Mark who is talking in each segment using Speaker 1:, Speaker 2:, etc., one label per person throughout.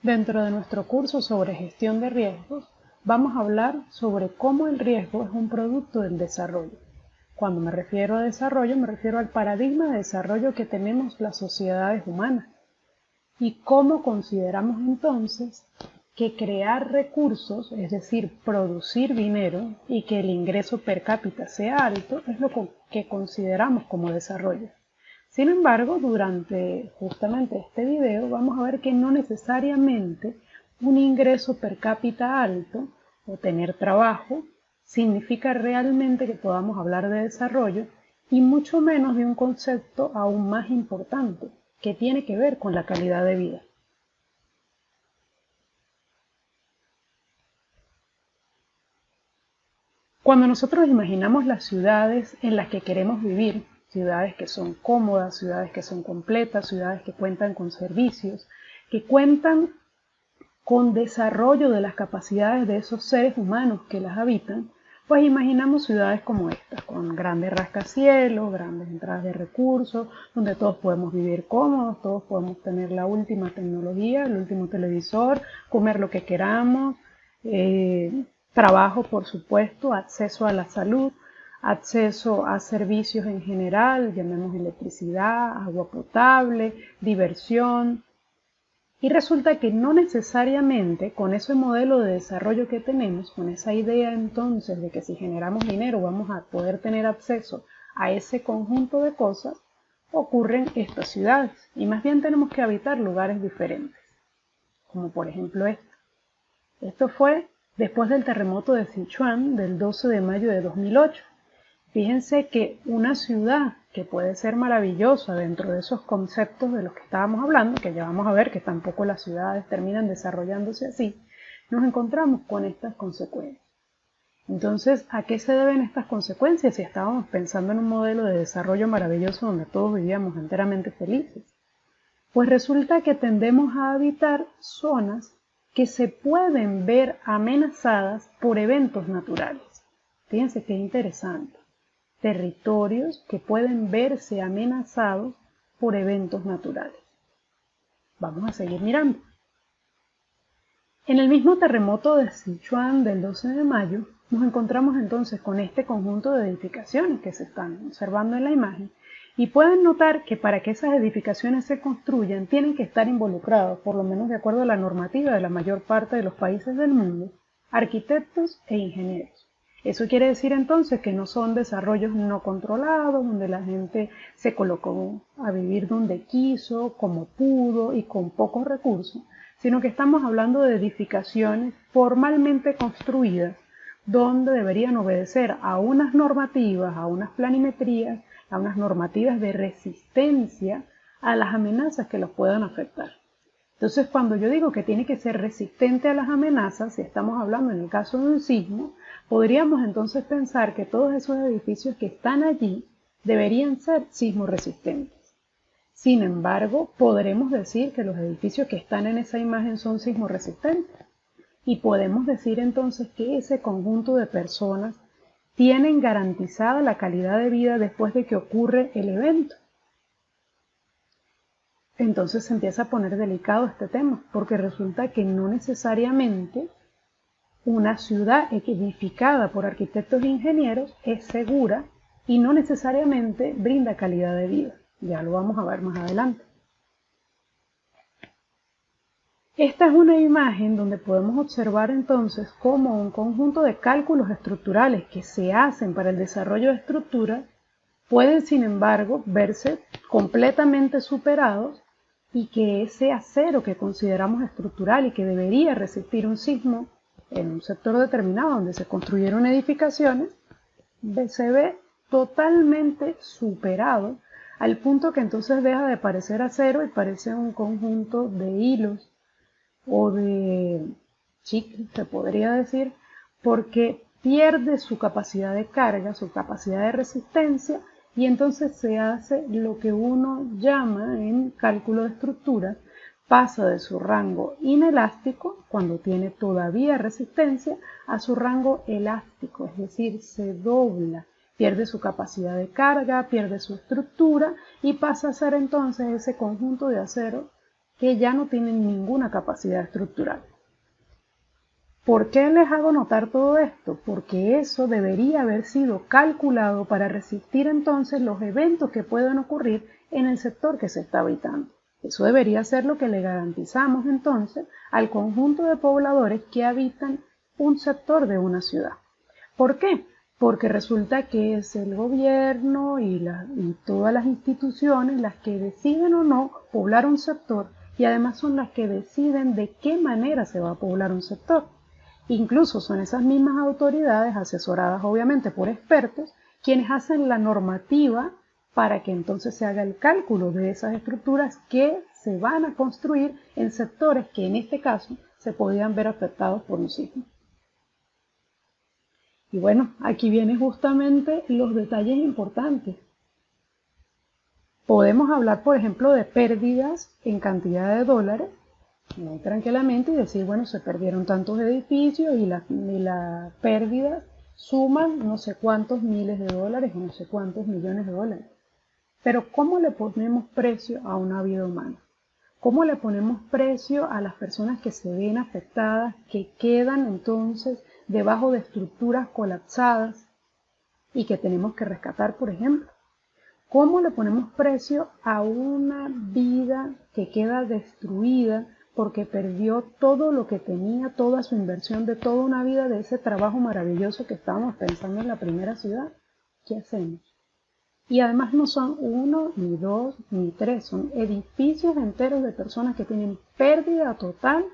Speaker 1: Dentro de nuestro curso sobre gestión de riesgos, vamos a hablar sobre cómo el riesgo es un producto del desarrollo. Cuando me refiero a desarrollo, me refiero al paradigma de desarrollo que tenemos las sociedades humanas y cómo consideramos entonces que crear recursos, es decir, producir dinero y que el ingreso per cápita sea alto, es lo que consideramos como desarrollo. Sin embargo, durante justamente este video vamos a ver que no necesariamente un ingreso per cápita alto o tener trabajo significa realmente que podamos hablar de desarrollo y mucho menos de un concepto aún más importante que tiene que ver con la calidad de vida. Cuando nosotros imaginamos las ciudades en las que queremos vivir, ciudades que son cómodas, ciudades que son completas, ciudades que cuentan con servicios, que cuentan con desarrollo de las capacidades de esos seres humanos que las habitan, pues imaginamos ciudades como estas, con grandes rascacielos, grandes entradas de recursos, donde todos podemos vivir cómodos, todos podemos tener la última tecnología, el último televisor, comer lo que queramos, trabajo, por supuesto, acceso a la salud, acceso a servicios en general, llamemos electricidad, agua potable, diversión. Y resulta que no necesariamente con ese modelo de desarrollo que tenemos, con esa idea entonces de que si generamos dinero vamos a poder tener acceso a ese conjunto de cosas, ocurren estas ciudades. Y más bien tenemos que habitar lugares diferentes, como por ejemplo esta. Esto fue después del terremoto de Sichuan del 12 de mayo de 2008. Fíjense que una ciudad que puede ser maravillosa dentro de esos conceptos de los que estábamos hablando, que ya vamos a ver que tampoco las ciudades terminan desarrollándose así, nos encontramos con estas consecuencias. Entonces, ¿a qué se deben estas consecuencias si estábamos pensando en un modelo de desarrollo maravilloso donde todos vivíamos enteramente felices? Pues resulta que tendemos a habitar zonas que se pueden ver amenazadas por eventos naturales. Fíjense qué interesante. Territorios que pueden verse amenazados por eventos naturales. Vamos a seguir mirando. En el mismo terremoto de Sichuan del 12 de mayo, nos encontramos entonces con este conjunto de edificaciones que se están observando en la imagen y pueden notar que para que esas edificaciones se construyan tienen que estar involucrados, por lo menos de acuerdo a la normativa de la mayor parte de los países del mundo, arquitectos e ingenieros. Eso quiere decir entonces que no son desarrollos no controlados, donde la gente se colocó a vivir donde quiso, como pudo y con pocos recursos, sino que estamos hablando de edificaciones formalmente construidas, donde deberían obedecer a unas normativas, a unas planimetrías, a unas normativas de resistencia a las amenazas que los puedan afectar. Entonces, cuando yo digo que tiene que ser resistente a las amenazas, si estamos hablando en el caso de un sismo, podríamos entonces pensar que todos esos edificios que están allí deberían ser sismo resistentes. Sin embargo, podremos decir que los edificios que están en esa imagen son sismo resistentes. Y podemos decir entonces que ese conjunto de personas tienen garantizada la calidad de vida después de que ocurre el evento. Entonces se empieza a poner delicado este tema, porque resulta que no necesariamente una ciudad edificada por arquitectos e ingenieros es segura y no necesariamente brinda calidad de vida. Ya lo vamos a ver más adelante. Esta es una imagen donde podemos observar entonces cómo un conjunto de cálculos estructurales que se hacen para el desarrollo de estructuras pueden, sin embargo, verse completamente superados y que ese acero que consideramos estructural y que debería resistir un sismo en un sector determinado donde se construyeron edificaciones, se ve totalmente superado al punto que entonces deja de parecer acero y parece un conjunto de hilos o de chicle, se podría decir, porque pierde su capacidad de carga, su capacidad de resistencia, y entonces se hace lo que uno llama en cálculo de estructuras, pasa de su rango inelástico, cuando tiene todavía resistencia, a su rango elástico, es decir, se dobla, pierde su capacidad de carga, pierde su estructura y pasa a ser entonces ese conjunto de acero que ya no tienen ninguna capacidad estructural. ¿Por qué les hago notar todo esto? Porque eso debería haber sido calculado para resistir entonces los eventos que pueden ocurrir en el sector que se está habitando. Eso debería ser lo que le garantizamos entonces al conjunto de pobladores que habitan un sector de una ciudad. ¿Por qué? Porque resulta que es el gobierno y todas las instituciones las que deciden o no poblar un sector, y además son las que deciden de qué manera se va a poblar un sector. Incluso son esas mismas autoridades, asesoradas obviamente por expertos, quienes hacen la normativa para que entonces se haga el cálculo de esas estructuras que se van a construir en sectores que en este caso se podían ver afectados por un sismo. Y bueno, aquí vienen justamente los detalles importantes. Podemos hablar, por ejemplo, de pérdidas en cantidad de dólares, muy tranquilamente, y decir, bueno, se perdieron tantos edificios y las pérdidas suman no sé cuántos miles de dólares o no sé cuántos millones de dólares. Pero ¿cómo le ponemos precio a una vida humana? ¿Cómo le ponemos precio a las personas que se ven afectadas, que quedan entonces debajo de estructuras colapsadas y que tenemos que rescatar, por ejemplo? ¿Cómo le ponemos precio a una vida que queda destruida porque perdió todo lo que tenía, toda su inversión de toda una vida de ese trabajo maravilloso que estábamos pensando en la primera ciudad? ¿Qué hacemos? Y además no son uno, ni dos, ni tres, son edificios enteros de personas que tienen pérdida total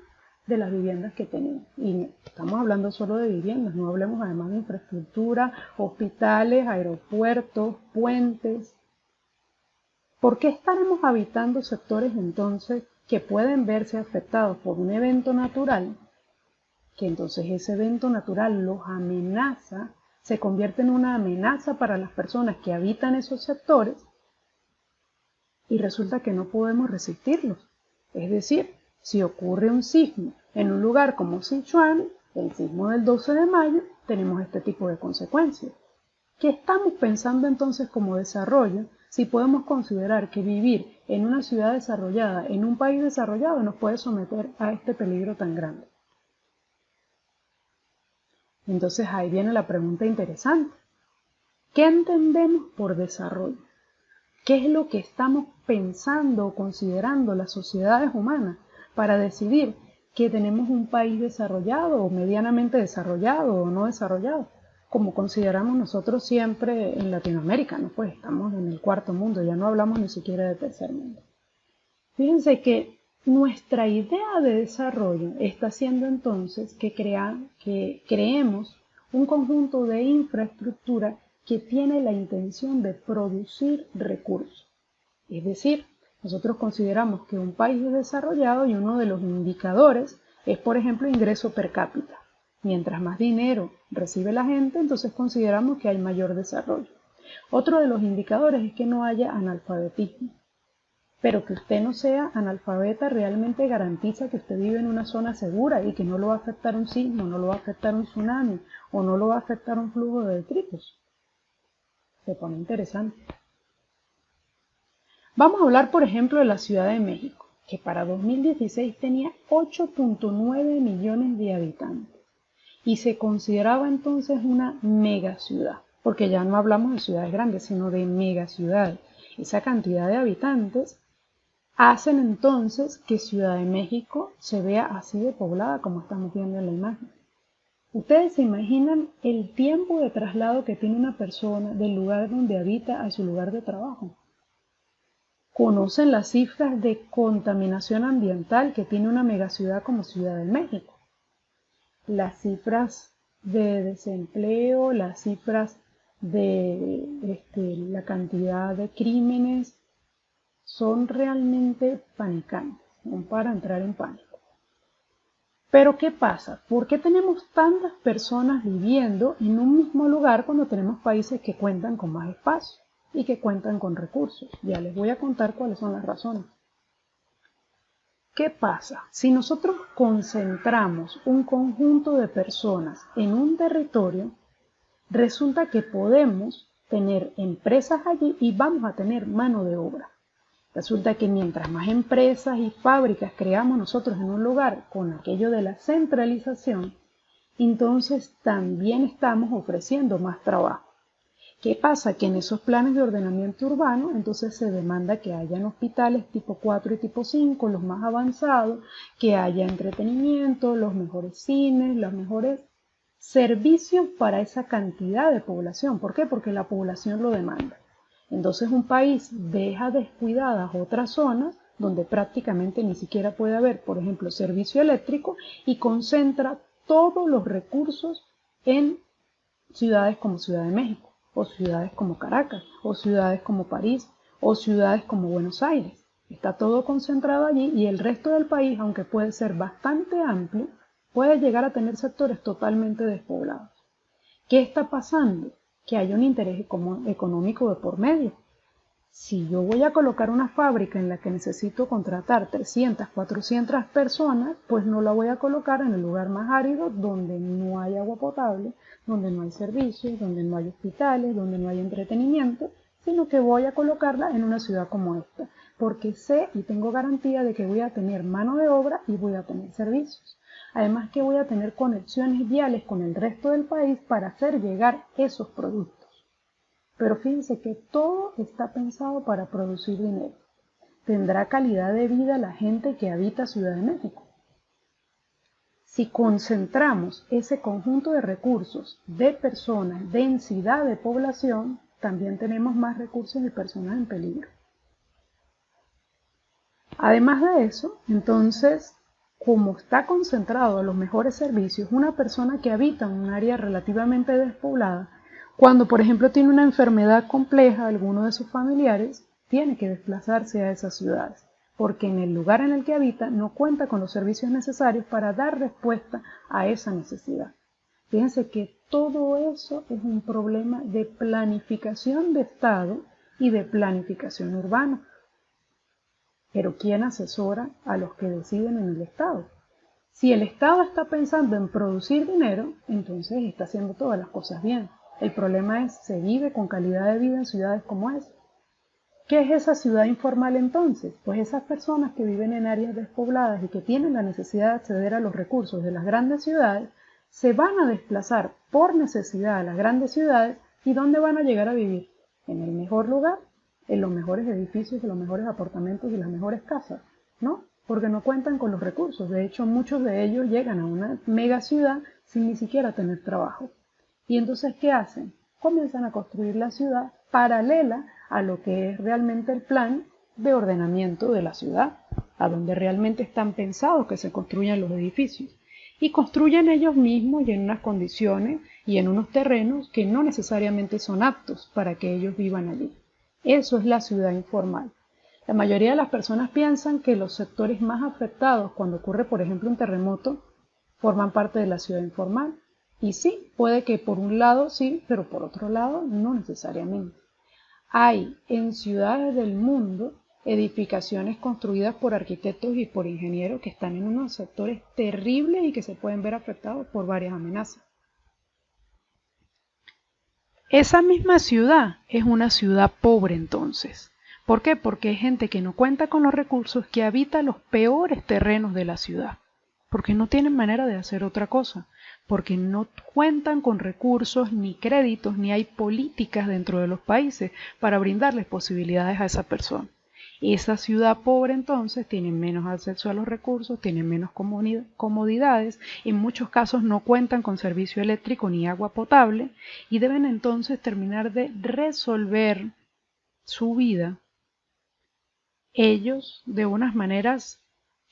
Speaker 1: de las viviendas que tenían. Y estamos hablando solo de viviendas, no hablemos además de infraestructura, hospitales, aeropuertos, puentes. ¿Por qué estaremos habitando sectores entonces que pueden verse afectados por un evento natural, que entonces ese evento natural los amenaza, se convierte en una amenaza para las personas que habitan esos sectores, y resulta que no podemos resistirlos? Es decir, si ocurre un sismo en un lugar como Sichuan, el sismo del 12 de mayo, tenemos este tipo de consecuencias. ¿Qué estamos pensando entonces como desarrollo si podemos considerar que vivir en una ciudad desarrollada, en un país desarrollado, nos puede someter a este peligro tan grande? Entonces ahí viene la pregunta interesante. ¿Qué entendemos por desarrollo? ¿Qué es lo que estamos pensando o considerando las sociedades humanas para decidir que tenemos un país desarrollado o medianamente desarrollado o no desarrollado? Como consideramos nosotros siempre en Latinoamérica, ¿no? Pues estamos en el cuarto mundo, ya no hablamos ni siquiera de tercer mundo. Fíjense que nuestra idea de desarrollo está haciendo entonces que creemos un conjunto de infraestructura que tiene la intención de producir recursos. Es decir, nosotros consideramos que un país es desarrollado y uno de los indicadores es, por ejemplo, ingreso per cápita. Mientras más dinero recibe la gente, entonces consideramos que hay mayor desarrollo. Otro de los indicadores es que no haya analfabetismo. Pero que usted no sea analfabeta realmente garantiza que usted vive en una zona segura y que no lo va a afectar un sismo, no lo va a afectar un tsunami o no lo va a afectar un flujo de detritos. Se pone interesante. Vamos a hablar, por ejemplo, de la Ciudad de México, que para 2016 tenía 8.9 millones de habitantes y se consideraba entonces una megaciudad, porque ya no hablamos de ciudades grandes, sino de megaciudades. Esa cantidad de habitantes hacen entonces que Ciudad de México se vea así de poblada como estamos viendo en la imagen. Ustedes se imaginan el tiempo de traslado que tiene una persona del lugar donde habita a su lugar de trabajo. Conocen las cifras de contaminación ambiental que tiene una megaciudad como Ciudad de México. Las cifras de desempleo, las cifras de la cantidad de crímenes son realmente panicantes, son para entrar en pánico. Pero ¿qué pasa? ¿Por qué tenemos tantas personas viviendo en un mismo lugar cuando tenemos países que cuentan con más espacio y que cuentan con recursos? Ya les voy a contar cuáles son las razones. ¿Qué pasa? Si nosotros concentramos un conjunto de personas en un territorio, resulta que podemos tener empresas allí y vamos a tener mano de obra. Resulta que mientras más empresas y fábricas creamos nosotros en un lugar con aquello de la centralización, entonces también estamos ofreciendo más trabajo. ¿Qué pasa? Que en esos planes de ordenamiento urbano, entonces se demanda que hayan hospitales tipo 4 y tipo 5, los más avanzados, que haya entretenimiento, los mejores cines, los mejores servicios para esa cantidad de población. ¿Por qué? Porque la población lo demanda. Entonces un país deja descuidadas otras zonas donde prácticamente ni siquiera puede haber, por ejemplo, servicio eléctrico, y concentra todos los recursos en ciudades como Ciudad de México, o ciudades como Caracas, o ciudades como París, o ciudades como Buenos Aires. Está todo concentrado allí y el resto del país, aunque puede ser bastante amplio, puede llegar a tener sectores totalmente despoblados. ¿Qué está pasando? Que hay un interés económico de por medio. Si yo voy a colocar una fábrica en la que necesito contratar 300, 400 personas, pues no la voy a colocar en el lugar más árido donde no hay agua potable, donde no hay servicios, donde no hay hospitales, donde no hay entretenimiento, sino que voy a colocarla en una ciudad como esta, porque sé y tengo garantía de que voy a tener mano de obra y voy a tener servicios. Además que voy a tener conexiones viales con el resto del país para hacer llegar esos productos. Pero fíjense que todo está pensado para producir dinero. ¿Tendrá calidad de vida la gente que habita Ciudad de México? Si concentramos ese conjunto de recursos, de personas, densidad de población, también tenemos más recursos y personas en peligro. Además de eso, entonces, como está concentrado los mejores servicios, una persona que habita en un área relativamente despoblada, cuando por ejemplo tiene una enfermedad compleja, alguno de sus familiares tiene que desplazarse a esas ciudades, porque en el lugar en el que habita no cuenta con los servicios necesarios para dar respuesta a esa necesidad. Fíjense que todo eso es un problema de planificación de Estado y de planificación urbana. Pero ¿quién asesora a los que deciden en el Estado? Si el Estado está pensando en producir dinero, entonces está haciendo todas las cosas bien. El problema es, ¿se vive con calidad de vida en ciudades como esa? ¿Qué es esa ciudad informal entonces? Pues esas personas que viven en áreas despobladas y que tienen la necesidad de acceder a los recursos de las grandes ciudades, se van a desplazar por necesidad a las grandes ciudades. ¿Y dónde van a llegar a vivir? En el mejor lugar, en los mejores edificios, en los mejores apartamentos y las mejores casas, ¿no? Porque no cuentan con los recursos. De hecho, muchos de ellos llegan a una mega ciudad sin ni siquiera tener trabajo. Y entonces, ¿qué hacen? Comienzan a construir la ciudad paralela a lo que es realmente el plan de ordenamiento de la ciudad, a donde realmente están pensados que se construyan los edificios. Y construyen ellos mismos y en unas condiciones y en unos terrenos que no necesariamente son aptos para que ellos vivan allí. Eso es la ciudad informal. La mayoría de las personas piensan que los sectores más afectados cuando ocurre, por ejemplo, un terremoto, forman parte de la ciudad informal. Y sí, puede que por un lado sí, pero por otro lado no necesariamente. Hay en ciudades del mundo edificaciones construidas por arquitectos y por ingenieros que están en unos sectores terribles y que se pueden ver afectados por varias amenazas. Esa misma ciudad es una ciudad pobre entonces. ¿Por qué? Porque hay gente que no cuenta con los recursos, que habita los peores terrenos de la ciudad, porque no tienen manera de hacer otra cosa, porque no cuentan con recursos ni créditos, ni hay políticas dentro de los países para brindarles posibilidades a esa persona. Esa ciudad pobre entonces tiene menos acceso a los recursos, tiene menos comodidades, en muchos casos no cuentan con servicio eléctrico ni agua potable y deben entonces terminar de resolver su vida ellos de unas maneras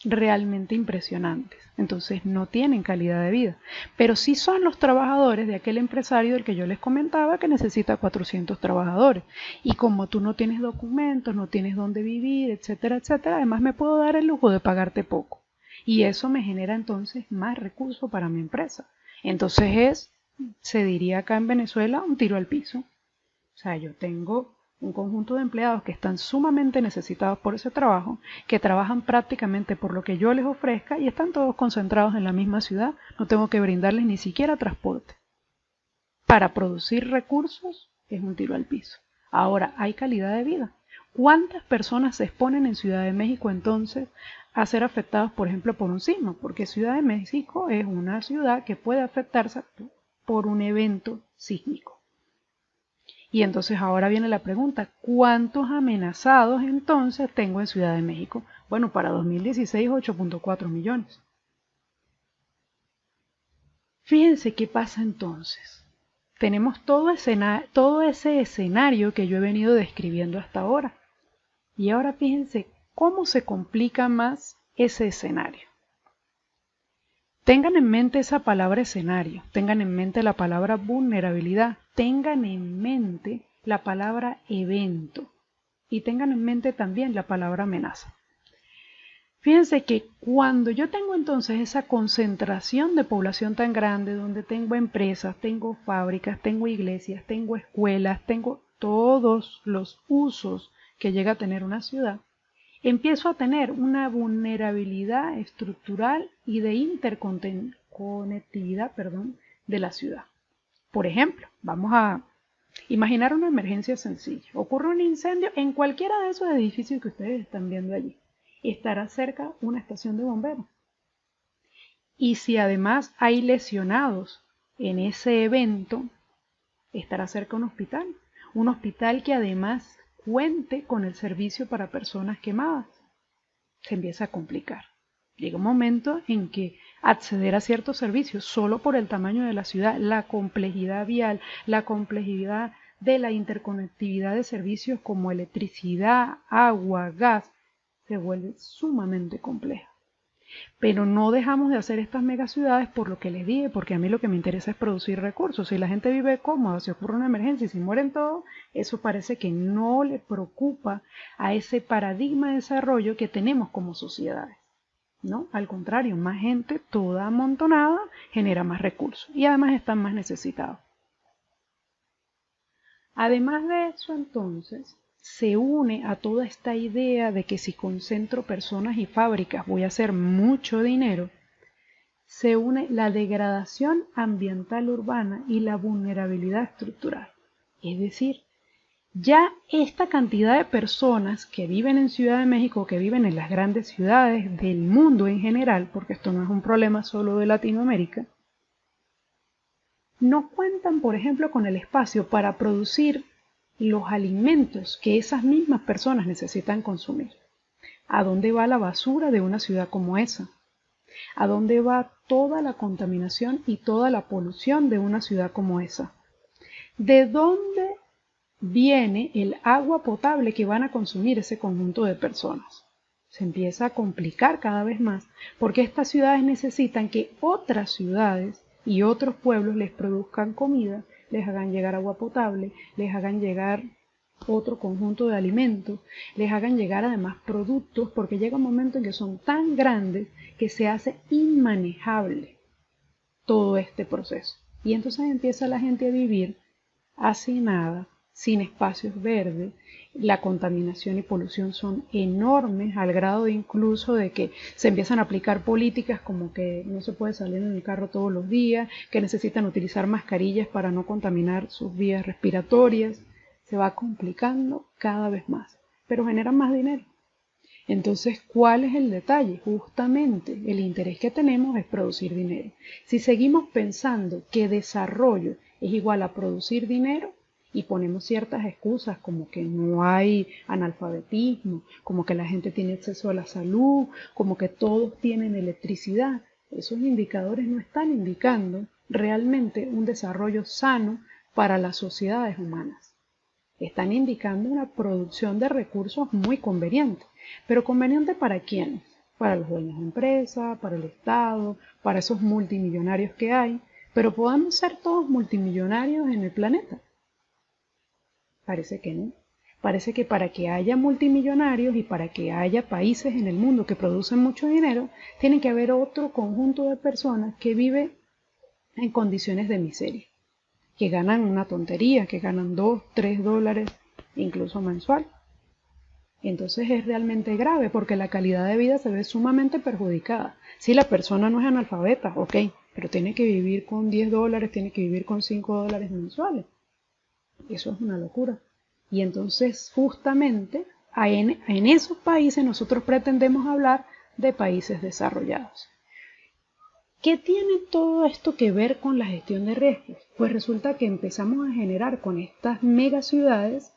Speaker 1: realmente impresionantes. Entonces no tienen calidad de vida, pero sí son los trabajadores de aquel empresario del que yo les comentaba que necesita 400 trabajadores, y como tú no tienes documentos, no tienes dónde vivir, etcétera, etcétera, además me puedo dar el lujo de pagarte poco, y eso me genera entonces más recursos para mi empresa. Entonces se diría acá en Venezuela, un tiro al piso. O sea, yo tengo un conjunto de empleados que están sumamente necesitados por ese trabajo, que trabajan prácticamente por lo que yo les ofrezca y están todos concentrados en la misma ciudad, no tengo que brindarles ni siquiera transporte. Para producir recursos es un tiro al piso. Ahora, ¿hay calidad de vida? ¿Cuántas personas se exponen en Ciudad de México entonces a ser afectados, por ejemplo, por un sismo? Porque Ciudad de México es una ciudad que puede afectarse por un evento sísmico. Y entonces ahora viene la pregunta, ¿cuántos amenazados entonces tengo en Ciudad de México? Bueno, para 2016 8.4 millones. Fíjense qué pasa entonces. Tenemos todo ese escenario que yo he venido describiendo hasta ahora. Y ahora fíjense cómo se complica más ese escenario. Tengan en mente esa palabra escenario, tengan en mente la palabra vulnerabilidad, tengan en mente la palabra evento y tengan en mente también la palabra amenaza. Fíjense que cuando yo tengo entonces esa concentración de población tan grande, donde tengo empresas, tengo fábricas, tengo iglesias, tengo escuelas, tengo todos los usos que llega a tener una ciudad, empiezo a tener una vulnerabilidad estructural y de interconectividad, de la ciudad. Por ejemplo, vamos a imaginar una emergencia sencilla. Ocurre un incendio en cualquiera de esos edificios que ustedes están viendo allí. Estará cerca una estación de bomberos. Y si además hay lesionados en ese evento, estará cerca un hospital. Un hospital que además cuente con el servicio para personas quemadas. Se empieza a complicar. Llega un momento en que acceder a ciertos servicios solo por el tamaño de la ciudad, la complejidad vial, la complejidad de la interconectividad de servicios como electricidad, agua, gas, se vuelve sumamente compleja. Pero no dejamos de hacer estas megaciudades por lo que les dije, porque a mí lo que me interesa es producir recursos. Si la gente vive cómoda, si ocurre una emergencia y si mueren todos, eso parece que no le preocupa a ese paradigma de desarrollo que tenemos como sociedades. ¿No? Al contrario, más gente toda amontonada genera más recursos y además están más necesitados. Además de eso, entonces, se une a toda esta idea de que si concentro personas y fábricas voy a hacer mucho dinero, se une la degradación ambiental urbana y la vulnerabilidad estructural. Es decir, ya esta cantidad de personas que viven en Ciudad de México, que viven en las grandes ciudades del mundo en general, porque esto no es un problema solo de Latinoamérica, no cuentan, por ejemplo, con el espacio para producir los alimentos que esas mismas personas necesitan consumir. ¿A dónde va la basura de una ciudad como esa? ¿A dónde va toda la contaminación y toda la polución de una ciudad como esa? ¿De dónde viene el agua potable que van a consumir ese conjunto de personas? Se empieza a complicar cada vez más porque estas ciudades necesitan que otras ciudades y otros pueblos les produzcan comida, les hagan llegar agua potable, les hagan llegar otro conjunto de alimentos, les hagan llegar además productos, porque llega un momento en que son tan grandes que se hace inmanejable todo este proceso. Y entonces empieza la gente a vivir hacinada, sin espacios verdes, la contaminación y polución son enormes al grado de incluso de que se empiezan a aplicar políticas como que no se puede salir en el carro todos los días, que necesitan utilizar mascarillas para no contaminar sus vías respiratorias. Se va complicando cada vez más, pero generan más dinero. Entonces, ¿cuál es el detalle? Justamente el interés que tenemos es producir dinero. Si seguimos pensando que desarrollo es igual a producir dinero y ponemos ciertas excusas como que no hay analfabetismo, como que la gente tiene acceso a la salud, como que todos tienen electricidad, esos indicadores no están indicando realmente un desarrollo sano para las sociedades humanas. Están indicando una producción de recursos muy conveniente. ¿Pero conveniente para quién? Para los dueños de empresas, para el Estado, para esos multimillonarios que hay. ¿Pero podemos ser todos multimillonarios en el planeta? Parece que no. Parece que para que haya multimillonarios y para que haya países en el mundo que producen mucho dinero, tiene que haber otro conjunto de personas que vive en condiciones de miseria, que ganan una tontería, que ganan $2, $3, incluso mensual. Entonces es realmente grave porque la calidad de vida se ve sumamente perjudicada. Si la persona no es analfabeta, ok, pero tiene que vivir con $10, tiene que vivir con $5 mensuales. Eso es una locura. Y entonces justamente en esos países nosotros pretendemos hablar de países desarrollados. ¿Qué tiene todo esto que ver con la gestión de riesgos? Pues resulta que empezamos a generar con estas megaciudades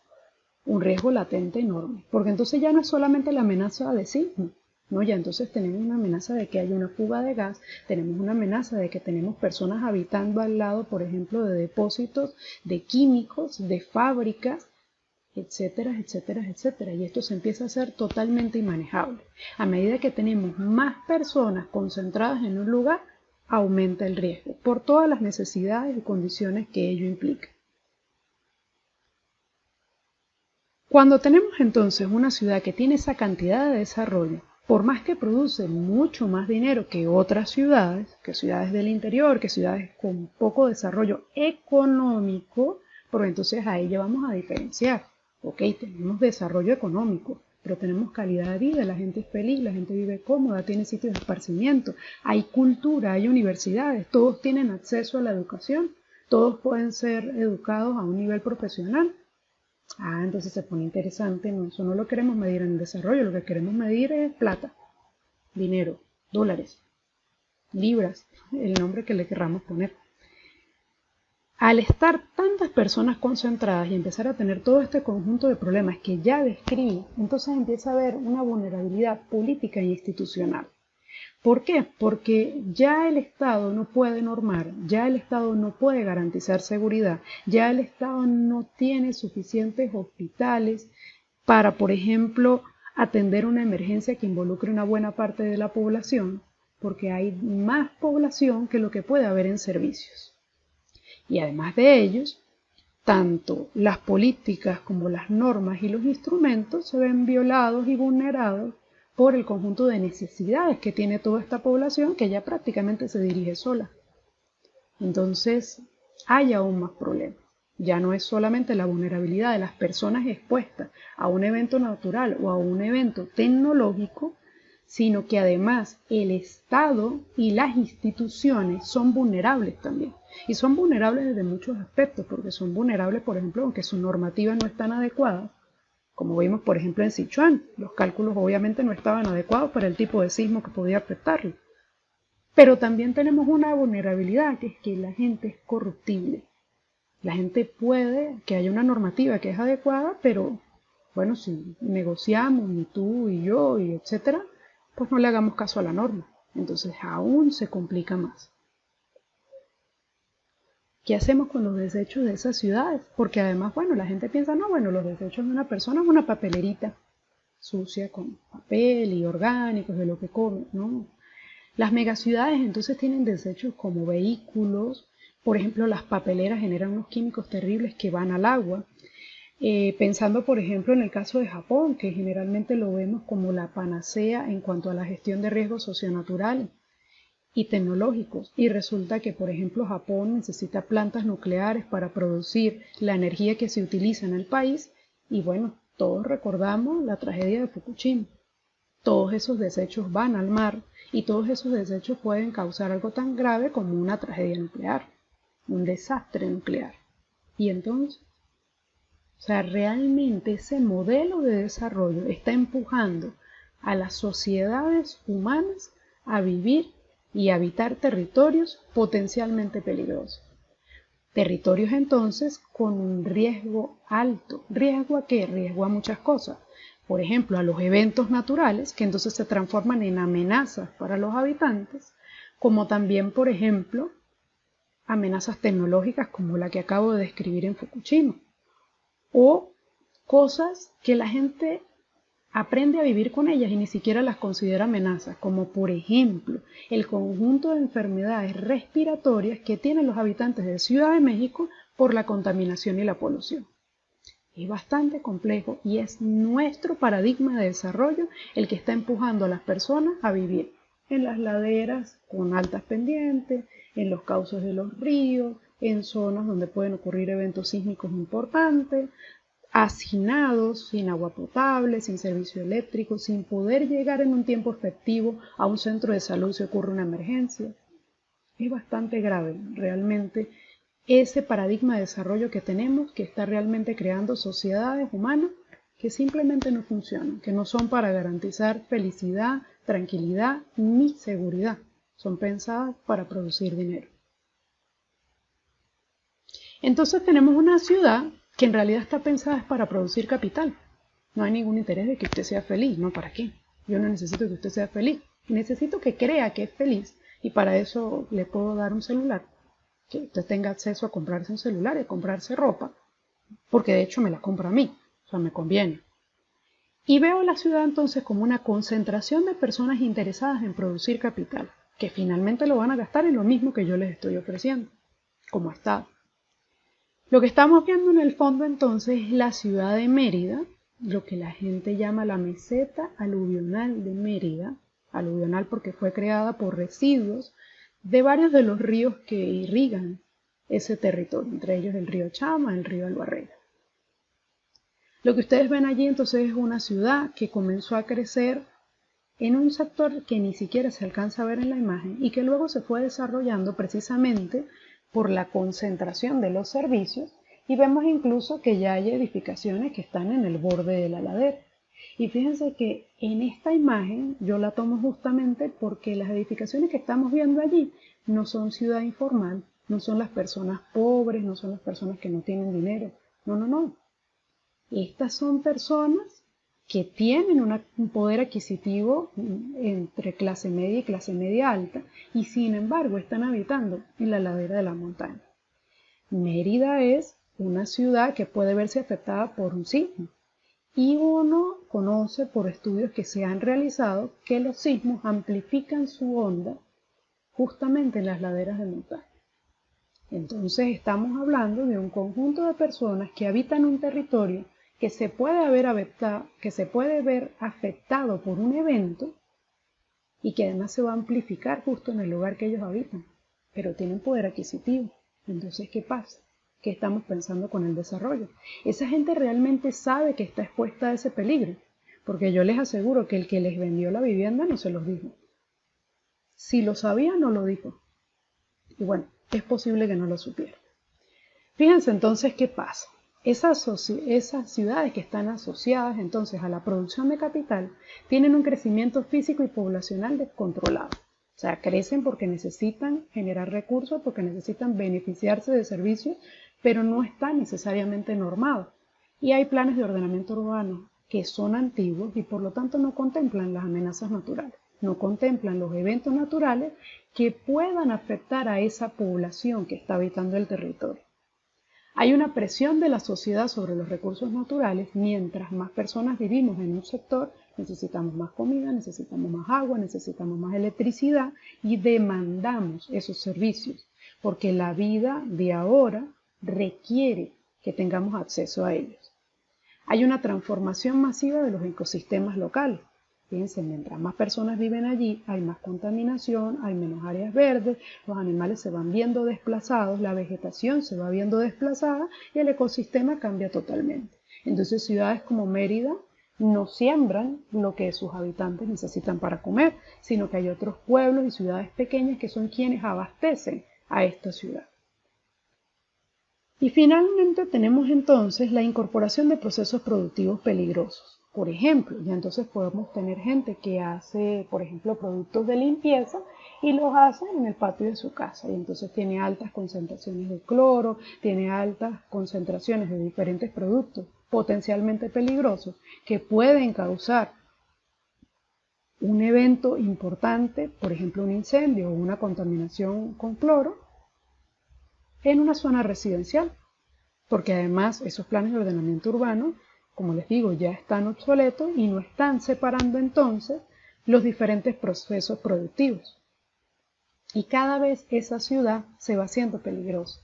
Speaker 1: un riesgo latente enorme, porque entonces ya no es solamente la amenaza de sismo, ¿no? Ya entonces tenemos una amenaza de que haya una fuga de gas, tenemos una amenaza de que tenemos personas habitando al lado, por ejemplo, de depósitos de químicos, de fábricas, etcétera, etcétera, etcétera. Y esto se empieza a hacer totalmente inmanejable. A medida que tenemos más personas concentradas en un lugar, aumenta el riesgo por todas las necesidades y condiciones que ello implica. Cuando tenemos entonces una ciudad que tiene esa cantidad de desarrollo, por más que produce mucho más dinero que otras ciudades, que ciudades del interior, que ciudades con poco desarrollo económico, porque entonces a ella vamos a diferenciar. Ok, tenemos desarrollo económico, pero tenemos calidad de vida, la gente es feliz, la gente vive cómoda, tiene sitios de esparcimiento, hay cultura, hay universidades, todos tienen acceso a la educación, todos pueden ser educados a un nivel profesional. Entonces se pone interesante, ¿no? Eso no lo queremos medir en el desarrollo, lo que queremos medir es plata, dinero, dólares, libras, el nombre que le querramos poner. Al estar tantas personas concentradas y empezar a tener todo este conjunto de problemas que ya describí, entonces empieza a haber una vulnerabilidad política e institucional. ¿Por qué? Porque ya el Estado no puede normar, ya el Estado no puede garantizar seguridad, ya el Estado no tiene suficientes hospitales para, por ejemplo, atender una emergencia que involucre una buena parte de la población, porque hay más población que lo que puede haber en servicios. Y además de ellos, tanto las políticas como las normas y los instrumentos se ven violados y vulnerados por el conjunto de necesidades que tiene toda esta población que ya prácticamente se dirige sola. Entonces, hay aún más problemas. Ya no es solamente la vulnerabilidad de las personas expuestas a un evento natural o a un evento tecnológico, sino que además el Estado y las instituciones son vulnerables también. Y son vulnerables desde muchos aspectos, porque son vulnerables, por ejemplo, aunque su normativa no es tan adecuada, como vimos, por ejemplo, en Sichuan. Los cálculos obviamente no estaban adecuados para el tipo de sismo que podía afectarlo. Pero también tenemos una vulnerabilidad, que es que la gente es corruptible. La gente puede que haya una normativa que es adecuada, pero bueno, si negociamos, y tú y yo, y etcétera, pues no le hagamos caso a la norma. Entonces aún se complica más. ¿Qué hacemos con los desechos de esas ciudades? Porque además, bueno, la gente piensa, no, bueno, los desechos de una persona es una papelerita sucia con papel y orgánicos de lo que come, ¿no? Las megaciudades entonces tienen desechos como vehículos, por ejemplo, las papeleras generan unos químicos terribles que van al agua. Pensando, por ejemplo, en el caso de Japón, que generalmente lo vemos como la panacea en cuanto a la gestión de riesgos socionaturales y tecnológicos. Y resulta que, por ejemplo, Japón necesita plantas nucleares para producir la energía que se utiliza en el país. Y bueno, todos recordamos la tragedia de Fukushima. Todos esos desechos van al mar y todos esos desechos pueden causar algo tan grave como una tragedia nuclear, un desastre nuclear. Y entonces, realmente ese modelo de desarrollo está empujando a las sociedades humanas a vivir y habitar territorios potencialmente peligrosos. Territorios entonces con un riesgo alto. ¿Riesgo a qué? Riesgo a muchas cosas. Por ejemplo, a los eventos naturales, que entonces se transforman en amenazas para los habitantes, como también, por ejemplo, amenazas tecnológicas como la que acabo de describir en Fukushima, o cosas que la gente aprende a vivir con ellas y ni siquiera las considera amenazas, como por ejemplo el conjunto de enfermedades respiratorias que tienen los habitantes de Ciudad de México por la contaminación y la polución. Es bastante complejo y es nuestro paradigma de desarrollo el que está empujando a las personas a vivir en las laderas con altas pendientes, en los cauces de los ríos, en zonas donde pueden ocurrir eventos sísmicos importantes, hacinados, sin agua potable, sin servicio eléctrico, sin poder llegar en un tiempo efectivo a un centro de salud si ocurre una emergencia. Es bastante grave, realmente, ese paradigma de desarrollo que tenemos, que está realmente creando sociedades humanas que simplemente no funcionan, que no son para garantizar felicidad, tranquilidad ni seguridad. Son pensadas para producir dinero. Entonces tenemos una ciudad que en realidad está pensada para producir capital. No hay ningún interés de que usted sea feliz, ¿no? ¿Para qué? Yo no necesito que usted sea feliz. Necesito que crea que es feliz y para eso le puedo dar un celular. Que usted tenga acceso a comprarse un celular y a comprarse ropa. Porque de hecho me la compra a mí. O sea, me conviene. Y veo la ciudad entonces como una concentración de personas interesadas en producir capital, que finalmente lo van a gastar en lo mismo que yo les estoy ofreciendo, como Estado. Lo que estamos viendo en el fondo entonces es la ciudad de Mérida, lo que la gente llama la meseta aluvional de Mérida, aluvional porque fue creada por residuos de varios de los ríos que irrigan ese territorio, entre ellos el río Chama, el río Albarrera. Lo que ustedes ven allí entonces es una ciudad que comenzó a crecer en un sector que ni siquiera se alcanza a ver en la imagen y que luego se fue desarrollando precisamente por la concentración de los servicios y vemos incluso que ya hay edificaciones que están en el borde de la ladera. Y fíjense que en esta imagen yo la tomo justamente porque las edificaciones que estamos viendo allí no son ciudad informal, no son las personas pobres, no son las personas que no tienen dinero, no. Estas son personas que tienen un poder adquisitivo entre clase media y clase media alta y sin embargo están habitando en la ladera de la montaña. Mérida es una ciudad que puede verse afectada por un sismo y uno conoce por estudios que se han realizado que los sismos amplifican su onda justamente en las laderas de montaña. Entonces estamos hablando de un conjunto de personas que habitan un territorio que se puede ver afectado por un evento y que además se va a amplificar justo en el lugar que ellos habitan, pero tienen poder adquisitivo. Entonces, ¿qué pasa? ¿Qué estamos pensando con el desarrollo? Esa gente realmente sabe que está expuesta a ese peligro, porque yo les aseguro que el que les vendió la vivienda no se los dijo. Si lo sabía, no lo dijo. Y bueno, es posible que no lo supiera. Fíjense entonces qué pasa. Esas ciudades que están asociadas entonces a la producción de capital tienen un crecimiento físico y poblacional descontrolado. O sea, crecen porque necesitan generar recursos, porque necesitan beneficiarse de servicios, pero no está necesariamente normado. Y hay planes de ordenamiento urbano que son antiguos y por lo tanto no contemplan las amenazas naturales, no contemplan los eventos naturales que puedan afectar a esa población que está habitando el territorio. Hay una presión de la sociedad sobre los recursos naturales. Mientras más personas vivimos en un sector, necesitamos más comida, necesitamos más agua, necesitamos más electricidad y demandamos esos servicios, porque la vida de ahora requiere que tengamos acceso a ellos. Hay una transformación masiva de los ecosistemas locales. Fíjense, mientras más personas viven allí, hay más contaminación, hay menos áreas verdes, los animales se van viendo desplazados, la vegetación se va viendo desplazada y el ecosistema cambia totalmente. Entonces ciudades como Mérida no siembran lo que sus habitantes necesitan para comer, sino que hay otros pueblos y ciudades pequeñas que son quienes abastecen a esta ciudad. Y finalmente tenemos entonces la incorporación de procesos productivos peligrosos. Por ejemplo, ya entonces podemos tener gente que hace, por ejemplo, productos de limpieza y los hace en el patio de su casa. Y entonces tiene altas concentraciones de cloro, tiene altas concentraciones de diferentes productos potencialmente peligrosos que pueden causar un evento importante, por ejemplo, un incendio o una contaminación con cloro, en una zona residencial. Porque además esos planes de ordenamiento urbano, como les digo, ya están obsoletos y no están separando entonces los diferentes procesos productivos. Y cada vez esa ciudad se va haciendo peligrosa.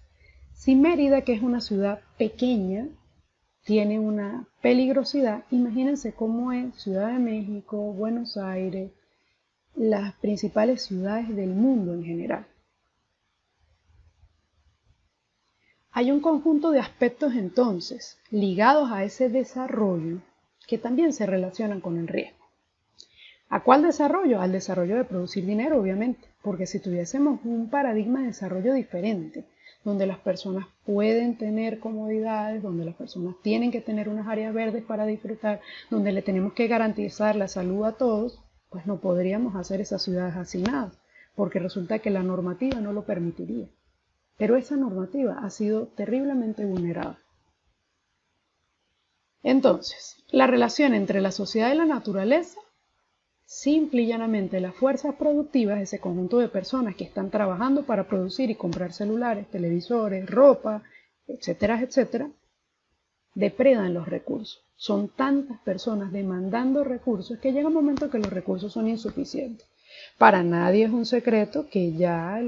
Speaker 1: Si Mérida, que es una ciudad pequeña, tiene una peligrosidad, imagínense cómo es Ciudad de México, Buenos Aires, las principales ciudades del mundo en general. Hay un conjunto de aspectos entonces ligados a ese desarrollo que también se relacionan con el riesgo. ¿A cuál desarrollo? Al desarrollo de producir dinero, obviamente, porque si tuviésemos un paradigma de desarrollo diferente, donde las personas pueden tener comodidades, donde las personas tienen que tener unas áreas verdes para disfrutar, donde le tenemos que garantizar la salud a todos, pues no podríamos hacer esas ciudades hacinadas, porque resulta que la normativa no lo permitiría. Pero esa normativa ha sido terriblemente vulnerada. Entonces, la relación entre la sociedad y la naturaleza, simple y llanamente las fuerzas productivas, ese conjunto de personas que están trabajando para producir y comprar celulares, televisores, ropa, etcétera, etcétera, depredan los recursos. Son tantas personas demandando recursos que llega un momento que los recursos son insuficientes. Para nadie es un secreto que ya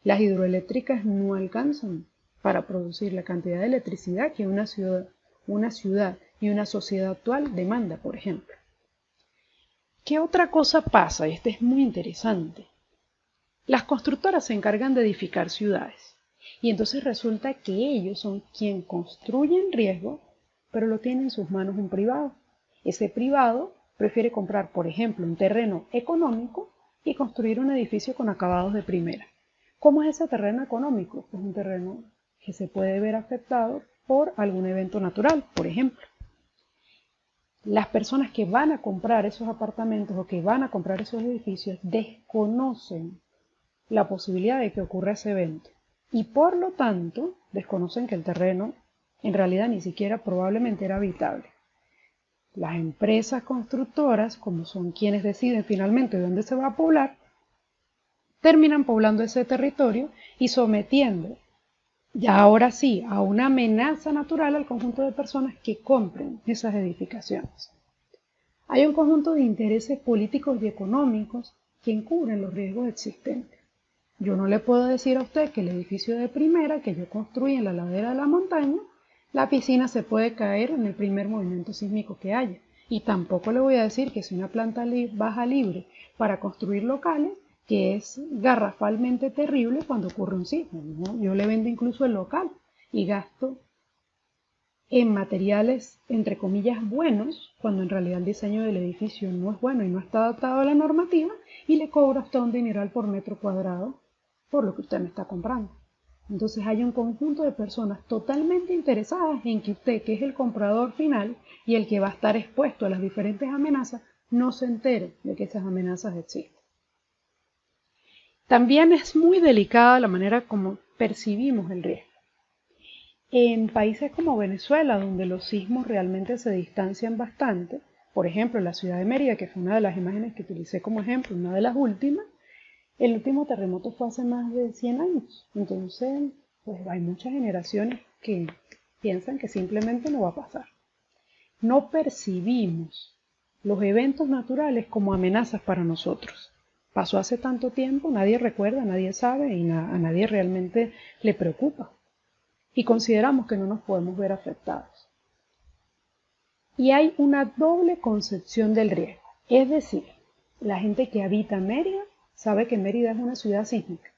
Speaker 1: las hidroeléctricas no alcanzan para producir la cantidad de electricidad que una ciudad y una sociedad actual demanda, por ejemplo. ¿Qué otra cosa pasa? Este es muy interesante. Las constructoras se encargan de edificar ciudades y entonces resulta que ellos son quien construyen riesgo, pero lo tiene en sus manos un privado. Ese privado prefiere comprar, por ejemplo, un terreno económico y construir un edificio con acabados de primera. ¿Cómo es ese terreno económico? Es un terreno que se puede ver afectado por algún evento natural, por ejemplo. Las personas que van a comprar esos apartamentos o que van a comprar esos edificios desconocen la posibilidad de que ocurra ese evento y por lo tanto desconocen que el terreno en realidad ni siquiera probablemente era habitable. Las empresas constructoras, como son quienes deciden finalmente dónde se va a poblar, terminan poblando ese territorio y sometiendo ya ahora sí a una amenaza natural al conjunto de personas que compren esas edificaciones. Hay un conjunto de intereses políticos y económicos que encubren los riesgos existentes. Yo no le puedo decir a usted que el edificio de primera que yo construí en la ladera de la montaña, la piscina se puede caer en el primer movimiento sísmico que haya. Y tampoco le voy a decir que si una planta baja libre para construir locales, que es garrafalmente terrible cuando ocurre un sismo, ¿no? Yo le vendo incluso el local y gasto en materiales, entre comillas, buenos, cuando en realidad el diseño del edificio no es bueno y no está adaptado a la normativa, y le cobro hasta un dineral por metro cuadrado por lo que usted me está comprando. Entonces hay un conjunto de personas totalmente interesadas en que usted, que es el comprador final y el que va a estar expuesto a las diferentes amenazas, no se entere de que esas amenazas existen. También es muy delicada la manera como percibimos el riesgo. En países como Venezuela, donde los sismos realmente se distancian bastante, por ejemplo, la ciudad de Mérida, que fue una de las imágenes que utilicé como ejemplo, una de las últimas, el último terremoto fue hace más de 100 años. Entonces, pues hay muchas generaciones que piensan que simplemente no va a pasar. No percibimos los eventos naturales como amenazas para nosotros. Pasó hace tanto tiempo, nadie recuerda, nadie sabe y a nadie realmente le preocupa. Y consideramos que no nos podemos ver afectados. Y hay una doble concepción del riesgo. Es decir, la gente que habita Mérida sabe que Mérida es una ciudad sísmica.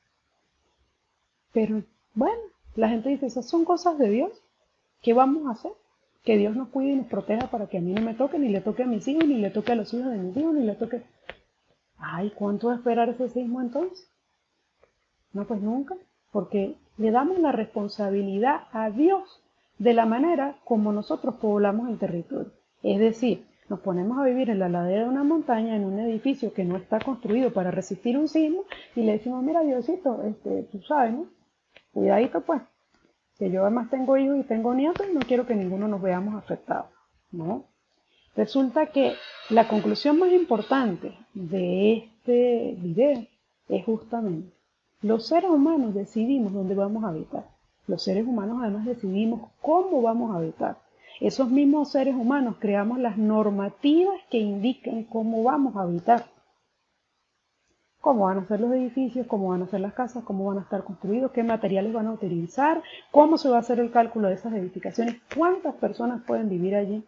Speaker 1: Pero bueno, la gente dice, esas son cosas de Dios. ¿Qué vamos a hacer? Que Dios nos cuide y nos proteja para que a mí no me toque, ni le toque a mis hijos, ni le toque a los hijos de mis hijos, ni le toque... Ay, ¿cuánto va a esperar ese sismo entonces? No, pues nunca, porque le damos la responsabilidad a Dios de la manera como nosotros poblamos el territorio. Es decir, nos ponemos a vivir en la ladera de una montaña, en un edificio que no está construido para resistir un sismo, y le decimos, mira Diosito, tú sabes, ¿no? Cuidadito pues, que yo además tengo hijos y tengo nietos y no quiero que ninguno nos veamos afectados, ¿no? Resulta que la conclusión más importante de este video es justamente, los seres humanos decidimos dónde vamos a habitar. Los seres humanos además decidimos cómo vamos a habitar. Esos mismos seres humanos creamos las normativas que indican cómo vamos a habitar. Cómo van a ser los edificios, cómo van a ser las casas, cómo van a estar construidos, qué materiales van a utilizar, cómo se va a hacer el cálculo de esas edificaciones, cuántas personas pueden vivir allí,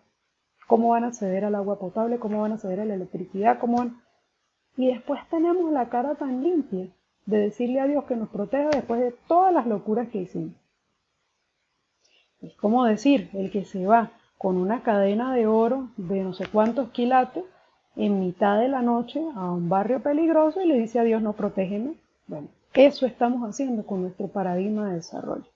Speaker 1: cómo van a acceder al agua potable, cómo van a acceder a la electricidad, Y después tenemos la cara tan limpia de decirle a Dios que nos proteja después de todas las locuras que hicimos. Es como decir, el que se va con una cadena de oro de no sé cuántos quilates en mitad de la noche a un barrio peligroso y le dice a Dios, no, protégeme. Bueno, Eso estamos haciendo con nuestro paradigma de desarrollo.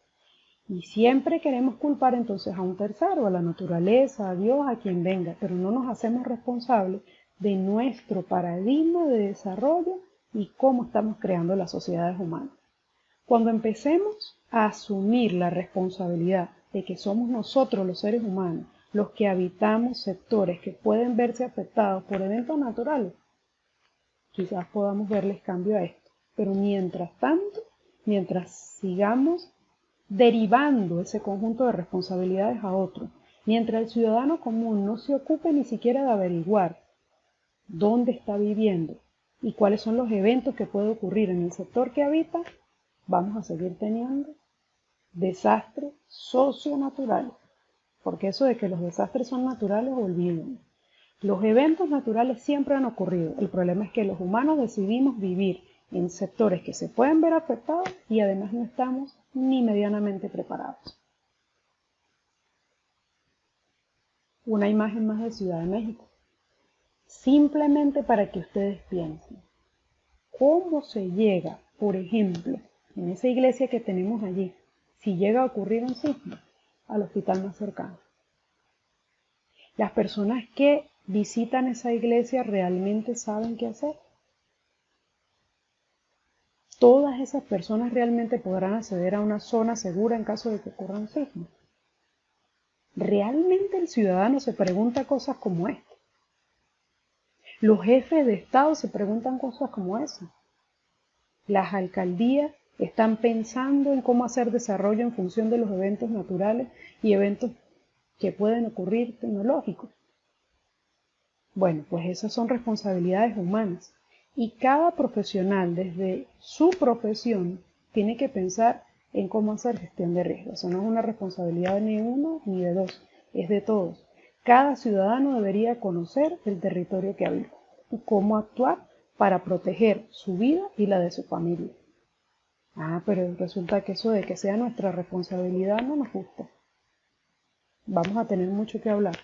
Speaker 1: Y siempre queremos culpar entonces a un tercero, a la naturaleza, a Dios, a quien venga, pero no nos hacemos responsables de nuestro paradigma de desarrollo y cómo estamos creando las sociedades humanas. Cuando empecemos a asumir la responsabilidad de que somos nosotros los seres humanos los que habitamos sectores que pueden verse afectados por eventos naturales, quizás podamos verles cambio a esto. Pero mientras tanto, mientras sigamos derivando ese conjunto de responsabilidades a otro, mientras el ciudadano común no se ocupe ni siquiera de averiguar dónde está viviendo y cuáles son los eventos que pueden ocurrir en el sector que habita, vamos a seguir teniendo desastres socionaturales. Porque eso de que los desastres son naturales, olvídenlo. Los eventos naturales siempre han ocurrido. El problema es que los humanos decidimos vivir en sectores que se pueden ver afectados y además no estamos ni medianamente preparados. Una imagen más de Ciudad de México. Simplemente para que ustedes piensen. ¿Cómo se llega, por ejemplo, en esa iglesia que tenemos allí, si llega a ocurrir un sismo, al hospital más cercano? Las personas que visitan esa iglesia realmente saben qué hacer. Todas esas personas realmente podrán acceder a una zona segura en caso de que ocurra un sismo. ¿Realmente el ciudadano se pregunta cosas como esta? Los jefes de Estado se preguntan cosas como esa. Las alcaldías están pensando en cómo hacer desarrollo en función de los eventos naturales y eventos que pueden ocurrir tecnológicos. Bueno, pues esas son responsabilidades humanas y cada profesional desde su profesión tiene que pensar en cómo hacer gestión de riesgos. Eso no es una responsabilidad de ni uno ni de dos, es de todos. Cada ciudadano debería conocer el territorio que habita y cómo actuar para proteger su vida y la de su familia. Pero resulta que eso de que sea nuestra responsabilidad no nos gusta. Vamos a tener mucho que hablar.